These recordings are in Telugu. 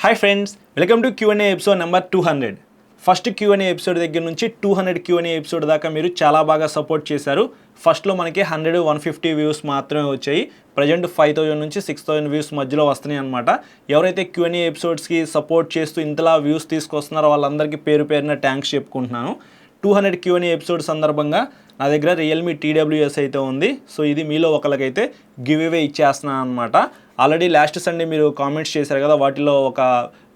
Hi friends, welcome to Q&A episode number 200. First Q&A episode దగ్గర నుంచి 200 Q&A ఎపిసోడ్ దాకా మీరు చాలా బాగా సపోర్ట్ చేశారు. ఫస్ట్లో మనకి 100-150 వ్యూస్ మాత్రమే వచ్చాయి. ప్రజెంట్ 5000 నుంచి 6000 వ్యూస్ మధ్యలో వస్తున్నాయి అనమాట. ఎవరైతే Q&A ఎపిసోడ్స్కి సపోర్ట్ చేస్తూ ఇంతలా వ్యూస్ తీసుకొస్తున్నారో వాళ్ళందరికీ పేరు పేరున థ్యాంక్స్ చెప్పుకుంటున్నాను. 200 Q&A ఎపిసోడ్ సందర్భంగా నా దగ్గర రియల్మీ TWS అయితే ఉంది. సో ఇది మీలో ఒకరికైతే గివ్ అవే ఇచ్చేస్తున్నాను అనమాట. ఆల్రెడీ లాస్ట్ సండే మీరు కామెంట్స్ చేశారు కదా, వాటిలో ఒక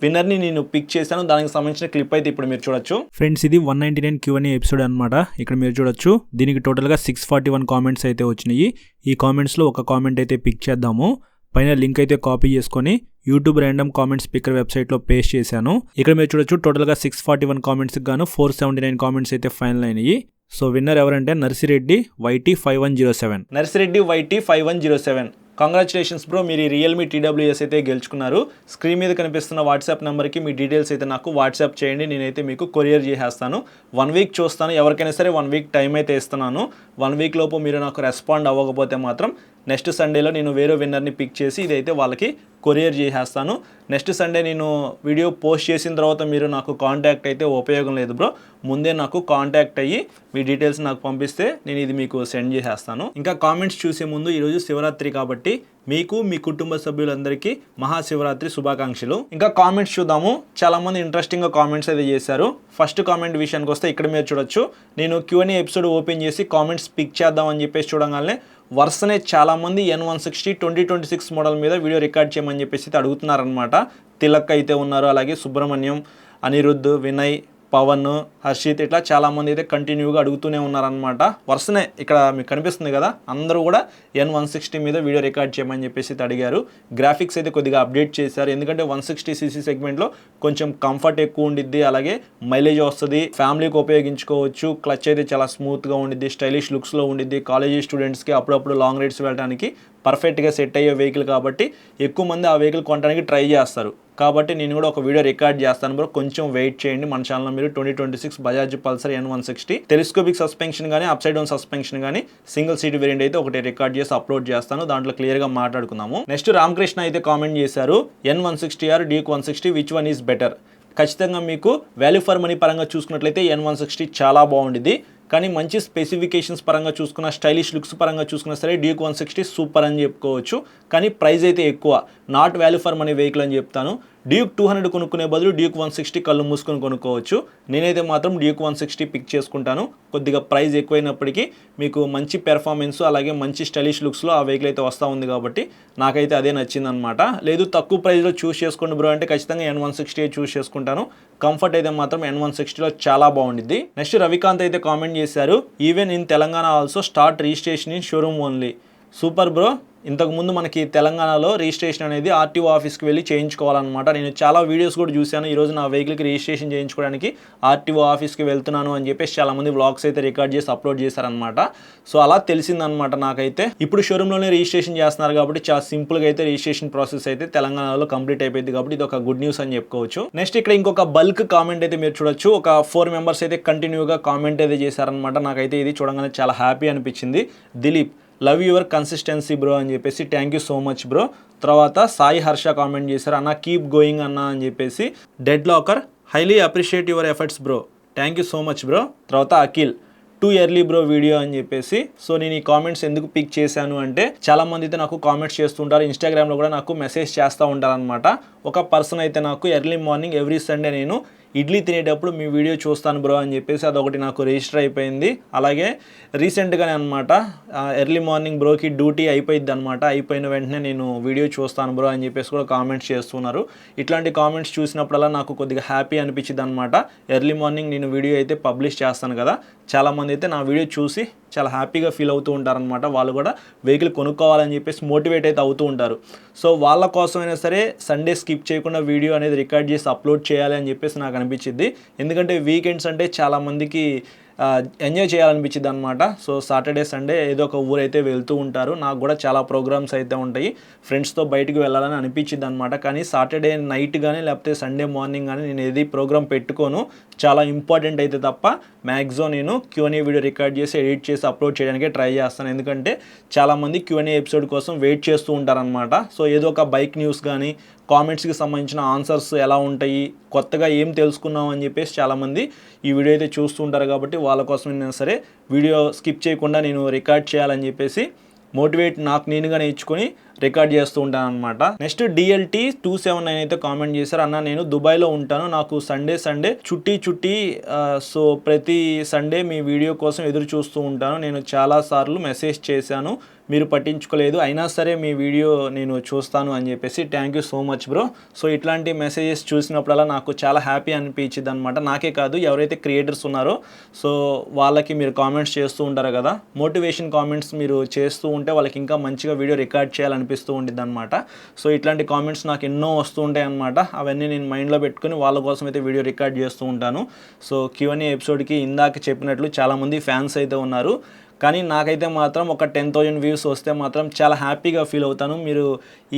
విన్నర్ని నేను పిక్ చేశాను. దానికి సంబంధించిన క్లిప్ అయితే ఇప్పుడు మీరు చూడొచ్చు. ఫ్రెండ్స్, ఇది 199 Q&A ఎపిసోడ్ అనమాట. ఇక్కడ మీరు చూడొచ్చు, దీనికి టోటల్గా 641 కామెంట్స్ అయితే వచ్చినాయి. ఈ కామెంట్స్లో ఒక కామెంట్ అయితే పిక్ చేద్దాము. పైన లింక్ అయితే కాపీ చేసుకొని యూట్యూబ్ ర్యాండమ్ కామెంట్స్ పిక్కర్ వెబ్సైట్లో పేస్ట్ చేశాను. ఇక్కడ మీరు చూడొచ్చు, టోటల్గా 641 కామెంట్స్కి గాను 479 కామెంట్స్ అయితే ఫైనల్ అయినాయి. సో విన్నర్ ఎవరంటే Narsireddy YT5107. Narsireddy YT5107, congratulations bro, మీరు రియల్మీ TWS అయితే గెలుచుకున్నారు. స్క్రీన్ మీద కనిపిస్తున్న వాట్సాప్ నెంబర్కి మీ డీటెయిల్స్ అయితే నాకు వాట్సాప్ చేయండి. నేనైతే మీకు కొరియర్ చేసేస్తాను. 1 వీక్ చూస్తాను, ఎవరికైనా సరే 1 వీక్ టైం అయితే ఇస్తున్నాను. 1 వీక్ లోపు మీరు నాకు రెస్పాండ్ అవ్వకపోతే మాత్రం నెక్స్ట్ సండేలో నేను వేరే విన్నర్ని పిక్ చేసి ఇదైతే వాళ్ళకి కొరియర్ చేసేస్తాను. నెక్స్ట్ సండే నేను వీడియో పోస్ట్ చేసిన తర్వాత మీరు నాకు కాంటాక్ట్ అయితే ఉపయోగం లేదు బ్రో. ముందే నాకు కాంటాక్ట్ అయ్యి మీ డీటెయిల్స్ నాకు పంపిస్తే నేను ఇది మీకు సెండ్ చేసేస్తాను. ఇంకా కామెంట్స్ చూసే ముందు, ఈరోజు శివరాత్రి కాబట్టి మీకు మీ కుటుంబ సభ్యులందరికీ మహాశివరాత్రి శుభాకాంక్షలు. ఇంకా కామెంట్స్ చూద్దాము. చాలామంది ఇంట్రెస్టింగ్గా కామెంట్స్ అయితే చేశారు. ఫస్ట్ కామెంట్ విషయానికి వస్తే ఇక్కడ మీరు చూడొచ్చు, నేను Q&A ఎపిసోడ్ ఓపెన్ చేసి కామెంట్స్ పిక్ చేద్దామని చెప్పేసి చూడగానే వరుసనే చాలామంది N160 2026 మోడల్ మీద వీడియో రికార్డ్ చేయమని చెప్పేసి అడుగుతున్నారనమాట. తిలక్ అయితే ఉన్నారు, అలాగే సుబ్రహ్మణ్యం, అనిరుద్ధ్, వినయ్, పవన్, హర్షిత్, ఇట్లా చాలామంది అయితే కంటిన్యూగా అడుగుతూనే ఉన్నారనమాట. వరుసనే ఇక్కడ మీకు కనిపిస్తుంది కదా, అందరూ కూడా N160 మీద వీడియో రికార్డ్ చేయమని చెప్పేసి అడిగారు. గ్రాఫిక్స్ అయితే కొద్దిగా అప్డేట్ చేశారు, ఎందుకంటే 160cc సెగ్మెంట్లో కొంచెం కంఫర్ట్ ఎక్కువ ఉండిద్ది, అలాగే మైలేజ్ వస్తుంది, ఫ్యామిలీకి ఉపయోగించుకోవచ్చు, క్లచ్ అయితే చాలా స్మూత్గా ఉండిద్ది, స్టైలిష్ లుక్స్లో ఉండిద్ది, కాలేజీ స్టూడెంట్స్కి అప్పుడప్పుడు లాంగ్ రైడ్స్ వెళ్ళడానికి పర్ఫెక్ట్గా సెట్ అయ్యే వెహికల్ కాబట్టి ఎక్కువ మంది ఆ వెహికల్ కొనడానికి ట్రై చేస్తారు. కాబట్టి నేను కూడా ఒక వీడియో రికార్డ్ చేస్తాను బ్రో, కొంచెం వెయిట్ చేయండి. మన ఛానల్లో మీరు 2026 Bajaj Pulsar N160 telescopic suspension కానీ అప్సైడ్ డౌన్ సస్పెన్షన్ కానీ సింగిల్ సీట్ వేరియంట్ అయితే ఒకటి రికార్డ్ చేసి అప్లోడ్ చేస్తాను, దాంట్లో క్లియర్గా మాట్లాడుకుందాము. నెక్స్ట్ రామకృష్ణ అయితే కామెంట్ చేశారు, N160 or Duke 160 which one is better. ఖచ్చితంగా మీకు వాల్యూ ఫర్ మనీ పరంగా చూసుకున్నట్లయితే N160 చాలా బాగుండిద్ది. కానీ మంచి స్పెసిఫికేషన్స్ పరంగా చూసుకున్న, స్టైలిష్ లుక్స్ పరంగా చూసుకున్నా సరే Duke 160 సూపర్ అని చెప్పుకోవచ్చు. కానీ ప్రైస్ అయితే ఎక్కువ, not value for money vehicle అని చెప్తాను. Duke 200 కొనుక్కునే బదులు Duke 160 కళ్ళు మూసుకొని కొనుక్కోవచ్చు. నేనైతే మాత్రం Duke 160 పిక్ చేసుకుంటాను. కొద్దిగా ప్రైస్ ఎక్కువైనప్పటికీ మీకు మంచి పెర్ఫార్మెన్స్, అలాగే మంచి స్టైలిష్ లుక్స్లో ఆ వెహికల్ అయితే వస్తూ ఉంది కాబట్టి నాకైతే అదే నచ్చిందనమాట. లేదు తక్కువ ప్రైస్లో చూస్ చేసుకోండి బ్రో అంటే ఖచ్చితంగా N160 చూస్ చేసుకుంటాను. కంఫర్ట్ అయితే మాత్రం N160లో చాలా బాగుండిద్ది. నెక్స్ట్ రవికాంత్ అయితే కామెంట్ చేశారు, even in Telangana also start registration in showroom only. Super bro, ఇంతకుముందు మనకి తెలంగాణలో రిజిస్ట్రేషన్ అనేది RTO ఆఫీస్కి వెళ్ళి చేయించుకోవాలన్నమాట. నేను చాలా వీడియోస్ కూడా చూశాను. ఈరోజు నా వెహికల్కి రిజిస్ట్రేషన్ చేయించుకోవడానికి RTO ఆఫీస్కి వెళ్తున్నాను అని చెప్పేసి చాలామంది వ్లాగ్స్ అయితే రికార్డ్ చేసి అప్లోడ్ చేశారనమాట. సో అలా తెలిసిందనమాట నాకైతే. ఇప్పుడు షోరూంలోనే రిజిస్ట్రేషన్ చేస్తున్నారు కాబట్టి చాలా సింపుల్గా అయితే రిజిస్ట్రేషన్ ప్రాసెస్ అయితే తెలంగాణలో కంప్లీట్ అయిపోయింది కాబట్టి ఇది ఒక గుడ్ న్యూస్ అని చెప్పుకోవచ్చు. నెక్స్ట్ ఇక్కడ ఇంకొక బల్క్ కామెంట్ అయితే మీరు చూడొచ్చు. ఒక 4 మెంబర్స్ అయితే కంటిన్యూగా కామెంట్ అయితే చేశారనమాట. నాకైతే ఇది చూడగానే చాలా హ్యాపీ అనిపించింది. Dilip, love your consistency bro అని చెప్పేసి thank you so much bro. తర్వాత సాయి హర్ష కామెంట్ చేశారు, అన్న కీప్ గోయింగ్ అన్న అని చెప్పేసి. Dead locker, highly appreciate your efforts bro, thank you so much bro. తర్వాత Akhil, too early bro video అని చెప్పేసి. సో నేను ఈ కామెంట్స్ ఎందుకు పిక్ చేశాను అంటే చాలామంది అయితే నాకు కామెంట్స్ చేస్తుంటారు, ఇన్స్టాగ్రామ్లో కూడా నాకు మెసేజ్ చేస్తూ ఉంటారనమాట. ఒక పర్సన్ అయితే నాకు ఎర్లీ మార్నింగ్ ఎవ్రీ సండే నేను ఇడ్లీ తినేటప్పుడు మీ వీడియో చూస్తాను బ్రో అని చెప్పేసి అదొకటి నాకు రిజిస్టర్ అయిపోయింది. అలాగే రీసెంట్గానే అనమాట ఎర్లీ మార్నింగ్ బ్రోకి డ్యూటీ అయిపోయింది అనమాట. అయిపోయిన వెంటనే నేను వీడియో చూస్తాను బ్రో అని చెప్పేసి కూడా కామెంట్స్ చేస్తున్నారు. ఇట్లాంటి కామెంట్స్ చూసినప్పుడల్లా నాకు కొద్దిగా హ్యాపీ అనిపించింది అనమాట. ఎర్లీ మార్నింగ్ నేను వీడియో అయితే పబ్లిష్ చేస్తాను కదా, చాలామంది అయితే నా వీడియో చూసి చాలా హ్యాపీగా ఫీల్ అవుతూ ఉంటారనమాట. వాళ్ళు కూడా వెహికల్ కొనుక్కోవాలని చెప్పేసి మోటివేట్ అయితే అవుతూ ఉంటారు. సో వాళ్ళ కోసమైనా సరే సండే స్కిప్ చేయకుండా వీడియో అనేది రికార్డ్ చేసి అప్లోడ్ చేయాలి అని చెప్పేసి నాకు అనిపించింది. ఎందుకంటే వీకెండ్స్ అంటే చాలామందికి ఎంజాయ్ చేయాలనిపించింది అనమాట. సో సాటర్డే సండే ఏదో ఒక ఊరైతే వెళ్తూ ఉంటారు. నాకు కూడా చాలా ప్రోగ్రామ్స్ అయితే ఉంటాయి, ఫ్రెండ్స్తో బయటికి వెళ్ళాలని అనిపించింది అనమాట. కానీ సాటర్డే నైట్ కానీ లేకపోతే సండే మార్నింగ్ కానీ నేను ఏది ప్రోగ్రామ్ పెట్టుకోను. చాలా ఇంపార్టెంట్ అయితే తప్ప మ్యాక్సిమం నేను Q&A వీడియో రికార్డ్ చేసి ఎడిట్ చేసి అప్లోడ్ చేయడానికే ట్రై చేస్తాను. ఎందుకంటే చాలామంది Q&A ఎపిసోడ్ కోసం వెయిట్ చేస్తూ ఉంటారనమాట. సో ఏదో ఒక బైక్ న్యూస్ కానీ కామెంట్స్కి సంబంధించిన ఆన్సర్స్ ఎలా ఉంటాయి, కొత్తగా ఏం తెలుసుకున్నాం అని చెప్పేసి చాలామంది ఈ వీడియో అయితే చూస్తూ ఉంటారు. కాబట్టి వాళ్ళ కోసం నేను సరే వీడియో స్కిప్ చేయకుండా నేను రికార్డ్ చేయాలని చెప్పేసి మోటివేట్ నాకు నేనుగా నేర్చుకొని రికార్డ్ చేస్తూ ఉంటాను అనమాట. నెక్స్ట్ DLT 279 అయితే కామెంట్ చేశారు, అన్న నేను దుబాయ్లో ఉంటాను, నాకు సండే చుట్టి సో ప్రతి సండే మీ వీడియో కోసం ఎదురు చూస్తూ ఉంటాను. నేను చాలాసార్లు మెసేజ్ చేశాను, మీరు పట్టించుకోలేదు, అయినా సరే మీ వీడియో నేను చూస్తాను అని చెప్పేసి. Thank you so much bro. So ఇట్లాంటి మెసేజెస్ చూసినప్పుడల్లా నాకు చాలా హ్యాపీ అనిపించింది అనమాట. నాకే కాదు, ఎవరైతే క్రియేటర్స్ ఉన్నారో సో వాళ్ళకి మీరు కామెంట్స్ చేస్తూ ఉంటారు కదా, మోటివేషన్ కామెంట్స్ మీరు చేస్తూ ఉంటే వాళ్ళకి ఇంకా మంచిగా వీడియో రికార్డ్ చేయాలనిపిస్తూ ఉండిద్ది అనమాట. సో ఇట్లాంటి కామెంట్స్ నాకు ఎన్నో వస్తూ ఉంటాయి అనమాట. అవన్నీ నేను మైండ్లో పెట్టుకుని వాళ్ళ కోసం అయితే వీడియో రికార్డ్ చేస్తూ ఉంటాను. సో Q&A ఎపిసోడ్కి ఇందాక చెప్పినట్లు చాలామంది ఫ్యాన్స్ అయితే ఉన్నారు. కానీ నాకైతే మాత్రం ఒక 10,000 వ్యూస్ వస్తే మాత్రం చాలా హ్యాపీగా ఫీల్ అవుతాను. మీరు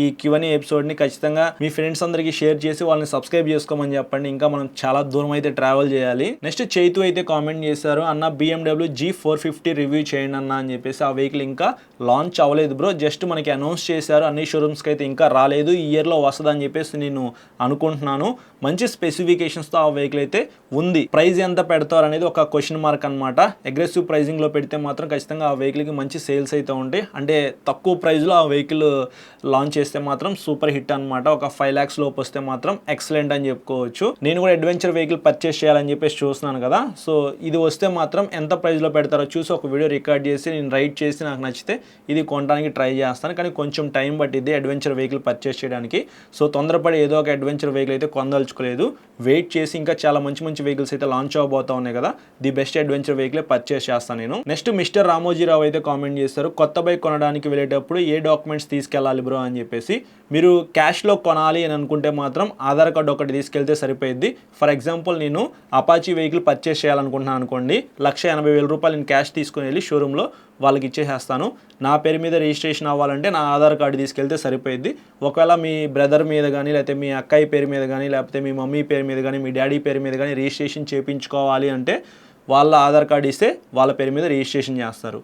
ఈ Q&A ఎపిసోడ్ని ఖచ్చితంగా మీ ఫ్రెండ్స్ అందరికీ షేర్ చేసి వాళ్ళని సబ్స్క్రైబ్ చేసుకోమని చెప్పండి. ఇంకా మనం చాలా దూరం అయితే ట్రావెల్ చేయాలి. నెక్స్ట్ చైతు అయితే కామెంట్ చేశారు, అన్న BMW G450 రివ్యూ చేయండి అన్న అని చెప్పేసి. ఆ వెహికల్ ఇంకా లాంచ్ అవ్వలేదు బ్రో, జస్ట్ మనకి అనౌన్స్ చేశారు, అన్ని షోరూమ్స్కి అయితే ఇంకా రాలేదు, ఈ ఇయర్లో వస్తుంది అని చెప్పేసి నేను అనుకుంటున్నాను. మంచి స్పెసిఫికేషన్స్తో ఆ వెహికల్ అయితే ఉంది. ప్రైస్ ఎంత పెడతారు అనేది ఒక క్వశ్చన్ మార్క్ అనమాట. అగ్రెసివ్ ప్రైజింగ్లో పెడితే మాత్రం ఖచ్చితంగా ఆ వెహికల్కి మంచి సేల్స్ అయితే ఉంటాయి. అంటే తక్కువ ప్రైస్లో ఆ వెహికల్ లాంచ్ చేస్తే మాత్రం సూపర్ హిట్ అనమాట. ఒక 5 lakhs లోపు వస్తే మాత్రం ఎక్సలెంట్ అని చెప్పుకోవచ్చు. నేను కూడా అడ్వెంచర్ వెహికల్ పర్చేస్ చేయాలని చెప్పేసి చూస్తున్నాను కదా. సో ఇది వస్తే మాత్రం ఎంత ప్రైస్లో పెడతారో చూసి ఒక వీడియో రికార్డ్ చేసి నేను రైడ్ చేసి నాకు నచ్చితే ఇది కొనడానికి ట్రై చేస్తాను. కానీ కొంచెం టైం పట్టిద్ది అడ్వెంచర్ వెహికల్ పర్చేస్ చేయడానికి. సో తొందరపడి ఏదో ఒక అడ్వెంచర్ వెహికల్ అయితే కొనదలుచుకోలేదు. వెయిట్ చేసి ఇంకా చాలా మంచి వెహికల్స్ అయితే లాంచ్ అవబోతా ఉన్నాయి కదా, the best adventure vehicle purchase చేస్తాను నేను. నెక్స్ట్ మిస్టర్ రామోజీరావు అయితే కామెంట్ చేస్తారు, కొత్త బైక్ కొనడానికి వెళ్ళేటప్పుడు ఏ డాక్యుమెంట్స్ తీసుకెళ్ళాలి బ్రో అని చెప్పేసి. మీరు క్యాష్లో కొనాలి అని అనుకుంటే మాత్రం ఆధార్ కార్డు ఒకటి తీసుకెళ్తే సరిపోయిద్ది. ఫర్ ఎగ్జాంపుల్ నేను అపాచీ వెహికల్ పర్చేస్ చేయాలనుకుంటున్నాను అనుకోండి, 1,80,000 రూపాయలు నేను క్యాష్ తీసుకుని వెళ్ళి షోరూంలో వాళ్ళకి ఇచ్చేసేస్తాను. నా పేరు మీద రిజిస్ట్రేషన్ అవ్వాలంటే నా ఆధార్ కార్డు తీసుకెళ్తే సరిపోయిద్ది. ఒకవేళ మీ బ్రదర్ మీద కానీ లేకపోతే మీ అక్కయ్య పేరు మీద కానీ లేకపోతే మీ మమ్మీ పేరు మీద కానీ మీ డాడీ పేరు మీద కానీ రిజిస్ట్రేషన్ చేయించుకోవాలి అంటే వాళ్ళ ఆధార్ కార్డు ఇస్తే వాళ్ళ పేరు మీద రిజిస్ట్రేషన్ చేస్తారు.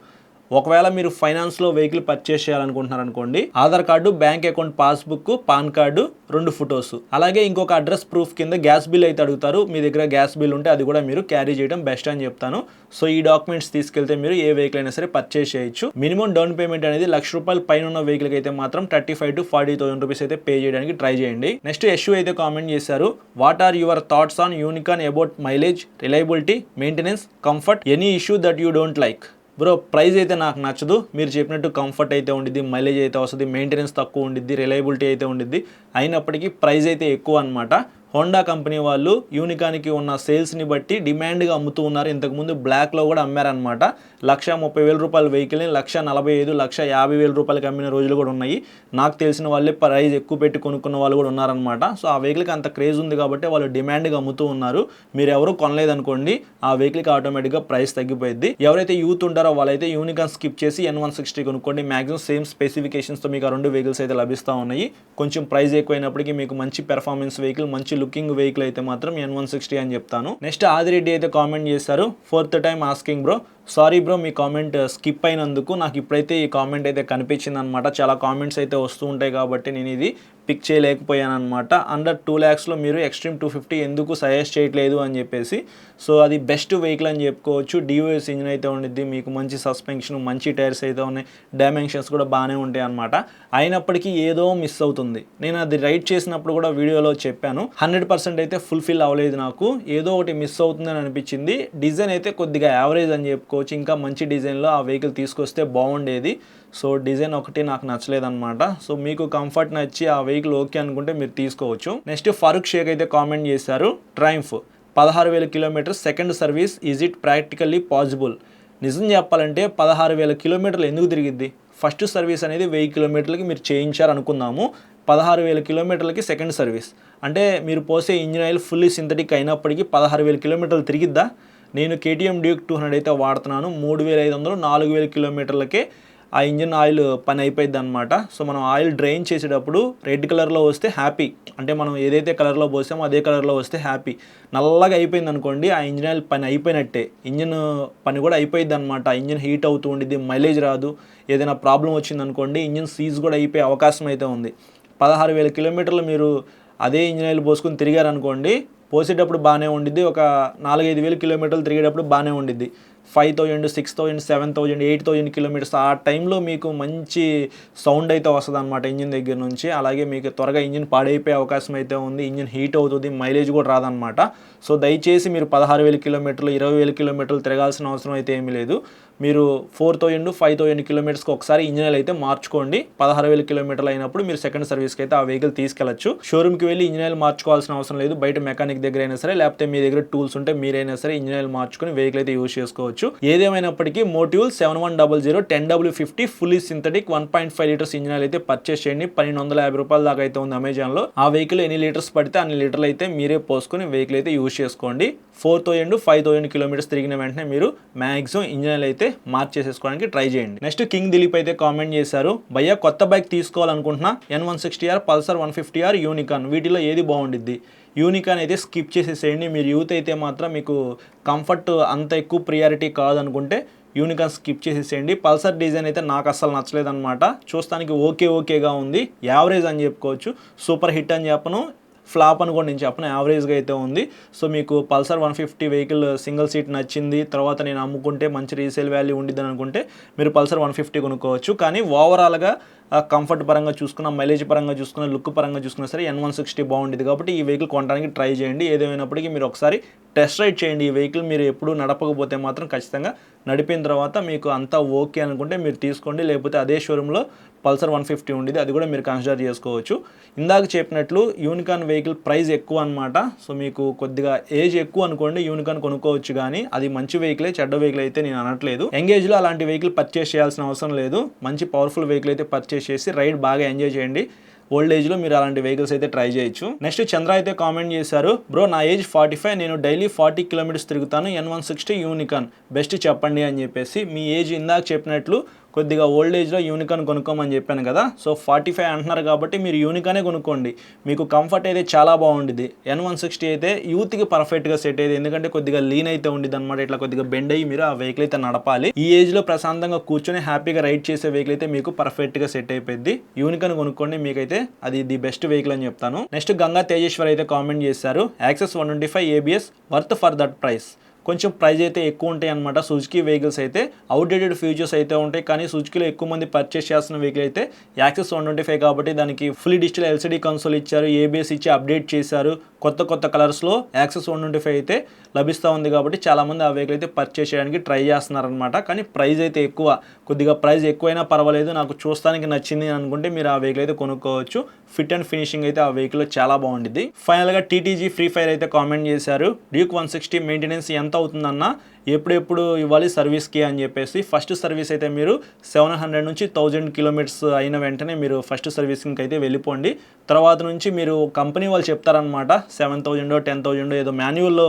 ఒకవేళ మీరు ఫైనాన్స్లో వెహికల్ పర్చేస్ చేయాలనుకుంటున్నారు అనుకోండి, Aadhaar card, bank account passbook, pan card, 2 photos, అలాగే ఇంకొక అడ్రస్ ప్రూఫ్ కింద గ్యాస్ బిల్ అయితే అడుగుతారు. మీ దగ్గర గ్యాస్ బిల్ ఉంటే అది కూడా మీరు క్యారీ చేయడం బెస్ట్ అని చెప్తాను. సో ఈ డాక్యుమెంట్స్ తీసుకెళ్తే మీరు ఏ వెహికల్ అయినా సరే పర్చేస్ చేయొచ్చు. మినిమం డౌన్ పేమెంట్ అనేది ₹1,00,000 పైన ఉన్న వెహికల్కి అయితే మాత్రం 35,000 to 40,000 రూపీస్ అయితే పే చేయడానికి ట్రై చేయండి. నెక్స్ట్ యశు అయితే కామెంట్ చేశారు, what are your thoughts on Unicorn about mileage, reliability, maintenance, comfort, any issue that you don't like? Bro price అయితే నాకు నచ్చదు. మీరు చెప్పినట్టు కంఫర్ట్ అయితే ఉండిద్ది, మైలేజ్ అయితే వస్తుంది, మెయింటెనెన్స్ తక్కువ ఉండిద్ది, రిలయబిలిటీ అయితే ఉండిద్ది, అయినప్పటికీ ప్రైస్ అయితే ఎక్కువ అనమాట. హోండా కంపెనీ వాళ్ళు యూనికాన్కి ఉన్న సేల్స్ని బట్టి డిమాండ్గా అమ్ముతూ ఉన్నారు. ఇంతకుముందు బ్లాక్లో కూడా అమ్మారనమాట. 1,30,000 రూపాయల వెహికల్ని 1,45,000, 1,50,000 రూపాయలకి అమ్మిన రోజులు కూడా ఉన్నాయి. నాకు తెలిసిన వాళ్ళే ప్రైస్ ఎక్కువ పెట్టి కొనుక్కున్న వాళ్ళు కూడా ఉన్నారనమాట. సో ఆ వెహికల్కి అంత క్రేజ్ ఉంది కాబట్టి వాళ్ళు డిమాండ్గా అమ్ముతూ ఉన్నారు. మీరు ఎవరు కొనలేదనుకోండి, ఆ వెహికల్కి ఆటోమేటిక్గా ప్రైస్ తగ్గిపోయింది. ఎవరైతే యూత్ ఉంటారో వాళ్ళైతే యూనికాన్ స్కిప్ చేసి N160 కొనుక్కోండి. మ్యాక్సిమం సేమ్ స్పెసిఫికేషన్స్తో మీకు ఆ 2 వెహికల్స్ అయితే లభిస్తూ ఉన్నాయి. కొంచెం ప్రైస్ ఎక్కువైనప్పటికీ మీకు మంచి పెర్ఫార్మెన్స్ వెహికల్, మంచి లుకింగ్ వెహికల్ అయితే మాత్రం N160 అని చెప్తాను. నెక్స్ట్ ఆదిరెడ్డి అయితే కామెంట్ చేశారు, 4th time asking bro, sorry bro మీ కామెంట్ స్కిప్ అయినందుకు. నాకు ఇప్పుడైతే ఈ కామెంట్ అయితే కనిపించింది అనమాట. చాలా కామెంట్స్ అయితే వస్తూ ఉంటాయి కాబట్టి నేను ఇది పిక్ చేయలేకపోయాను అనమాట. అండర్ 2 lakhsలో మీరు ఎక్స్ట్రీమ్ 250 ఎందుకు సజెస్ట్ చేయట్లేదు అని చెప్పేసి. సో అది బెస్ట్ వెహికల్ అని చెప్పుకోవచ్చు. డివోఎస్ ఇంజిన్ అయితే ఉండిద్ది, మీకు మంచి సస్పెన్షన్, మంచి టైర్స్ అయితే ఉన్నాయి, డైమెన్షన్స్ కూడా బాగానే ఉంటాయి అనమాట. అయినప్పటికీ ఏదో మిస్ అవుతుంది. నేను అది రైడ్ చేసినప్పుడు కూడా వీడియోలో చెప్పాను, 100% అయితే ఫుల్ఫిల్ అవ్వలేదు. నాకు ఏదో ఒకటి మిస్ అవుతుందని అనిపించింది. డిజైన్ అయితే కొద్దిగా యావరేజ్ అని చెప్పుకోవచ్చు. ఇంకా మంచి డిజైన్లో ఆ వెహికల్ తీసుకొస్తే బాగుండేది. సో డిజైన్ ఒకటి నాకు నచ్చలేదన్నమాట. సో మీకు కంఫర్ట్ నచ్చి ఆ వెహికల్ ఓకే అనుకుంటే మీరు తీసుకోవచ్చు. నెక్స్ట్ ఫారూక్ షేక్ అయితే కామెంట్ చేశారు, Triumph 16,000 kilometres second service, is it practically possible? నిజం చెప్పాలంటే 16,000 కిలోమీటర్లు ఎందుకు తిరిగిద్ది? ఫస్ట్ సర్వీస్ అనేది 1000 కిలోమీటర్లకి మీరు చేయించారు అనుకుందాము, 16,000 కిలోమీటర్లకి సెకండ్ సర్వీస్ అంటే మీరు పోసే ఇంజిన్ ఆయిల్ ఫుల్లీ సింథటిక్ అయినప్పటికీ 16,000 కిలోమీటర్లు తిరిగిద్దా? నేను కేటీఎం డ్యూక్ 200 అయితే వాడుతున్నాను. 3500 4000 కిలోమీటర్లకే ఆ ఇంజిన్ ఆయిల్ పని అయిపోయింది అనమాట. సో మనం ఆయిల్ డ్రైన్ చేసేటప్పుడు రెడ్ కలర్లో వస్తే హ్యాపీ, అంటే మనం ఏదైతే కలర్లో పోసామో అదే కలర్లో వస్తే హ్యాపీ. నల్లగా అయిపోయింది అనుకోండి, ఆ ఇంజిన్ ఆయిల్ పని అయిపోయినట్టే, ఇంజిన్ పని కూడా అయిపోయింది అనమాట. ఇంజిన్ హీట్ అవుతూ ఉండిద్ది, మైలేజ్ రాదు, ఏదైనా ప్రాబ్లం వచ్చింది అనుకోండి ఇంజిన్ సీజ్ కూడా అయిపోయే అవకాశం అయితే ఉంది. 16,000 కిలోమీటర్లు మీరు అదే ఇంజిన్ ఆయిల్ పోసుకొని తిరిగారనుకోండి, పోసేటప్పుడు బాగానే ఉండిద్ది, ఒక 4-5 వేల కిలోమీటర్లు తిరిగేటప్పుడు బాగానే ఉండిద్ది. 5,000, 6,000, 7,000, 8,000 కిలోమీటర్స్ ఆ టైంలో మీకు మంచి సౌండ్ అయితే వస్తుంది అనమాట ఇంజిన్ దగ్గర నుంచి. అలాగే మీకు త్వరగా ఇంజిన్ పాడైపోయే అవకాశం అయితే ఉంది, ఇంజిన్ హీట్ అవుతుంది, మైలేజ్ కూడా రాదనమాట. సో దయచేసి మీరు 16,000 కిలోమీటర్లు 20,000 కిలోమీటర్లు తిరగాల్సిన అవసరం అయితే ఏమీ లేదు. మీరు 4,000, 5,000 కిలోమీటర్స్కి ఒకసారి ఇంజిన్ ఆయిల్ అయితే మార్చుకోండి. 16,000 కిలోమీటర్లు అయినప్పుడు మీరు సెకండ్ సర్వీస్కి అయితే ఆ వెహికల్ తీసుకెళ్లొచ్చు. షోరూమ్కి వెళ్ళి ఇంజిన్ ఆయిల్ మార్చుకోవాల్సిన అవసరం లేదు. బయట మెకానిక్ దగ్గర అయినా సరే, లేకపోతే మీ దగ్గర టూల్స్ ఉంటే మీరైనా సరే ఇంజిన్ ఆయిల్ మార్చుకొని వెహికల్ అయితే యూజ్ చేసుకోవచ్చు. ఏదేమైనప్పటికీ మోటివ్ల్ 7100 10W50 fully synthetic 1.5 litres engine oil అయితే పర్చేస్ చేయండి. 1,250 రూపాయల దాకా అయితే ఉంది అమెజాన్లో. ఆ వెహికల్ ఎన్ని లీటర్స్ పడితే అన్ని లీటర్లు అయితే మీరే పోసుకొని వెహికల్ అయితే యూజ్ చేసుకోండి. 4,000, 5,000 కిలోమీటర్స్ తిరిగిన వెంటనే మీరు మ్యాక్సిమం ఇంజిన్ ఆయిల్ అయితే మార్చేసేసుకోవడానికి ట్రై చేయండి. నెక్స్ట్ కింగ్ దిలీప్ అయితే కామెంట్ చేశారు, భయ్యా కొత్త bike తీసుకోవాలనుకుంటున్నా, N160R, Pulsar 150R, unicorn, వీటిలో ఏది బాగుండిద్ది? యూనికాన్ అయితే స్కిప్ చేసేసేయండి. మీరు యూత్ అయితే మాత్రం మీకు కంఫర్ట్ అంత ఎక్కువ ప్రియారిటీ కాదనుకుంటే యూనికాన్ స్కిప్ చేసేసేయండి. పల్సర్ డిజైన్ అయితే నాకు అస్సలు నచ్చలేదన్నమాట. చూస్తానికి ఓకేగా ఉంది, యావరేజ్ అని చెప్పుకోవచ్చు. సూపర్ హిట్ అని చెప్పను, ఫ్లాప్ అని కూడా నేను చెప్పను, యావరేజ్గా అయితే ఉంది. సో మీకు పల్సర్ 150 వెహికల్ సింగిల్ సీట్ నచ్చింది, తర్వాత నేను అమ్ముకుంటే మంచి రీసేల్ వాల్యూ ఉండిద్దని అనుకుంటే మీరు పల్సర్ 150 కొనుక్కోవచ్చు. కానీ ఓవరాల్గా కంఫర్ట్ పరంగా చూసుకున్న, మైలేజ్ పరంగా చూసుకున్న, లుక్ పరంగా చూసుకున్నా సరే N160 బాగుండేది. కాబట్టి ఈ వెహికల్ కొనడానికి ట్రై చేయండి. ఏదేమైనప్పటికీ మీరు ఒకసారి టెస్ట్ రైడ్ చేయండి. ఈ వెహికల్ మీరు ఎప్పుడు నడపకపోతే మాత్రం ఖచ్చితంగా నడిపిన తర్వాత మీకు అంతా ఓకే అనుకుంటే మీరు తీసుకోండి. లేకపోతే అదే షోరూంలో పల్సర్ 150 ఉండేది, అది కూడా మీరు కన్సిడర్ చేసుకోవచ్చు. ఇందాక చెప్పినట్లు యూనికాన్ వెహికల్ ప్రైస్ ఎక్కువ అనమాట. సో మీకు కొద్దిగా ఏజ్ ఎక్కువ అనుకోండి యూనికాన్ కొనుక్కోవచ్చు, కానీ అది మంచి వెహికలే, చెడ్డ వెహికల్ అయితే నేను అనట్లేదు. యంగేజ్లో అలాంటి వెహికల్ పర్చేస్ చేయాల్సిన అవసరం లేదు. మంచి పవర్ఫుల్ వెహికల్ అయితే పర్చేస్ చేసి రైడ్ బాగా ఎంజాయ్ చేయండి. ఓల్డ్ ఏజ్లో మీరు అలాంటి వెహికల్స్ అయితే ట్రై చేయొచ్చు. నెక్స్ట్ చంద్ర అయితే కామెంట్ చేశారు, బ్రో నా ఏజ్ 45, నేను డైలీ 40 కిలోమీటర్స్ తిరుగుతాను, N160 యూనికాన్ బెస్ట్ చెప్పండి అని చెప్పేసి. మీ ఏజ్ ఇందాక చెప్పినట్లు కొద్దిగా ఓల్డ్ ఏజ్లో యూనికాన్ కొనుక్కోమని చెప్పాను కదా. సో 45 అంటున్నారు కాబట్టి మీరు యూనికానే కొనుక్కోండి, మీకు కంఫర్ట్ అయితే చాలా బాగుంటుంది. N160 అయితే యూత్కి పర్ఫెక్ట్గా సెట్ అయ్యేది, ఎందుకంటే కొద్దిగా లీన్ అయితే ఉండిద్ది అనమాట. ఇట్లా కొద్దిగా బెండ్ అయ్యి మీరు ఆ వెహికల్ అయితే నడపాలి. ఈ ఏజ్లో ప్రశాంతంగా కూర్చొని హ్యాపీగా రైడ్ చేసే వెహికల్ అయితే మీకు పర్ఫెక్ట్గా సెట్ అయిపోయింది. యూనికాన్ కొనుక్కోండి, మీకైతే అది ది బెస్ట్ వెహికల్ అని చెప్తాను. నెక్స్ట్ గంగా తేజేశ్వర్ అయితే కామెంట్ చేశారు, access 125 ABS worth for that price. కొంచెం ప్రైస్ అయితే ఎక్కువ ఉంటాయి అనమాట. సుజుకి వెహికల్స్ అయితే అవుట్డేటెడ్ ఫ్యూచర్స్ అయితే ఉంటాయి, కానీ సుజుకిలో ఎక్కువ మంది పర్చేస్ చేస్తున్న వెహికల్ అయితే యాక్సెస్ 125 కాబట్టి దానికి ఫుల్లీ డిజిటల్ LCD కన్సోల్ ఇచ్చారు, ABS ఇచ్చి అప్డేట్ చేశారు. కొత్త కలర్స్లో యాక్సెస్ 125 అయితే లభిస్తూ ఉంది కాబట్టి చాలామంది ఆ వెహికల్ అయితే పర్చేస్ చేయడానికి ట్రై చేస్తున్నారనమాట. కానీ ప్రైస్ అయితే ఎక్కువ, కొద్దిగా ప్రైస్ ఎక్కువైనా పర్వాలేదు, నాకు చూస్తానికి నచ్చింది అనుకుంటే మీరు ఆ వెహికల్ అయితే కొనుక్కోవచ్చు. ఫిట్ అండ్ ఫినిషింగ్ అయితే ఆ వెహికల్లో చాలా బాగుంటుంది. ఫైనల్గా TTG ఫ్రీ ఫైర్ అయితే కామెంట్ చేశారు, డ్యూక్ 160 మెయింటెనెన్స్ ఎంత అవుతుందన్న, ఎప్పుడెప్పుడు ఇవ్వాలి సర్వీస్కి అని చెప్పేసి. ఫస్ట్ సర్వీస్ అయితే మీరు 700 నుంచి 1000 కిలోమీటర్స్ అయిన వెంటనే మీరు ఫస్ట్ సర్వీసింగ్కి అయితే వెళ్ళిపోండి. తర్వాత నుంచి మీరు కంపెనీ వాళ్ళు చెప్తారనమాట 7,000 10,000 ఏదో మాన్యువల్లో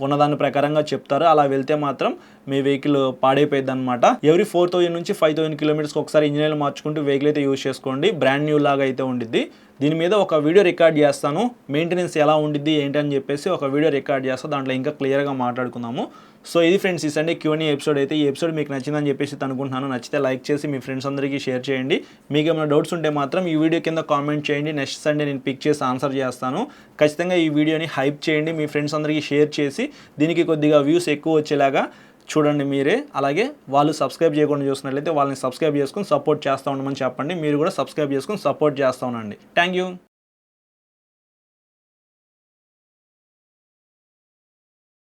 ఉన్నదాని ప్రకారంగా చెప్తారు. అలా వెళ్తే మాత్రం మీ వెహికల్ పాడైపోయింది అనమాట. ఎవ్రీ 4,000 నుంచి 5,000 కిలోమీటర్స్కి ఒకసారి ఇంజిన్ ఆయిల్ మార్చుకుంటూ వెహికల్ అయితే యూజ్ చేసుకోండి. బ్రాండ్ న్యూ లాగా అయితే ఉండిద్ది. దీని మీద ఒక వీడియో రికార్డ్ చేస్తాను, మెయింటెనెన్స్ ఎలా ఉండిద్ది ఏంటని చెప్పేసి ఒక వీడియో రికార్డ్ చేస్తాను, దాంట్లో ఇంకా క్లియర్గా మాట్లాడుకుందాము. సో ఇది ఫ్రెండ్స్ ఈ సండే Q&A ఎపిసోడ్ అయితే. ఈ ఎపిసోడ్ మీకు నచ్చిందని చెప్పేసి అనుకుంటున్నాను. నచ్చితే లైక్ చేసి మీ ఫ్రెండ్స్ అందరికీ షేర్ చేయండి. మీకు ఏమైనా డౌట్స్ ఉంటే మాత్రం ఈ వీడియో కింద కామెంట్ చేయండి. నెక్స్ట్ సండే నేను పిక్ చేసి ఆన్సర్ చేస్తాను. ఖచ్చితంగా ఈ వీడియోని హైప్ చేయండి, మీ ఫ్రెండ్స్ అందరికీ షేర్ చేసి దీనికి కొద్దిగా వ్యూస్ ఎక్కువ వచ్చేలాగా చూడండి మీరే. అలాగే వాళ్ళు సబ్స్క్రైబ్ చేయకుండా చూసినట్లయితే వాళ్ళని సబ్స్క్రైబ్ చేసుకొని సపోర్ట్ చేస్తూ ఉండమని చెప్పండి. మీరు కూడా సబ్స్క్రైబ్ చేసుకొని సపోర్ట్ చేస్తూ ఉండండి. Thank you.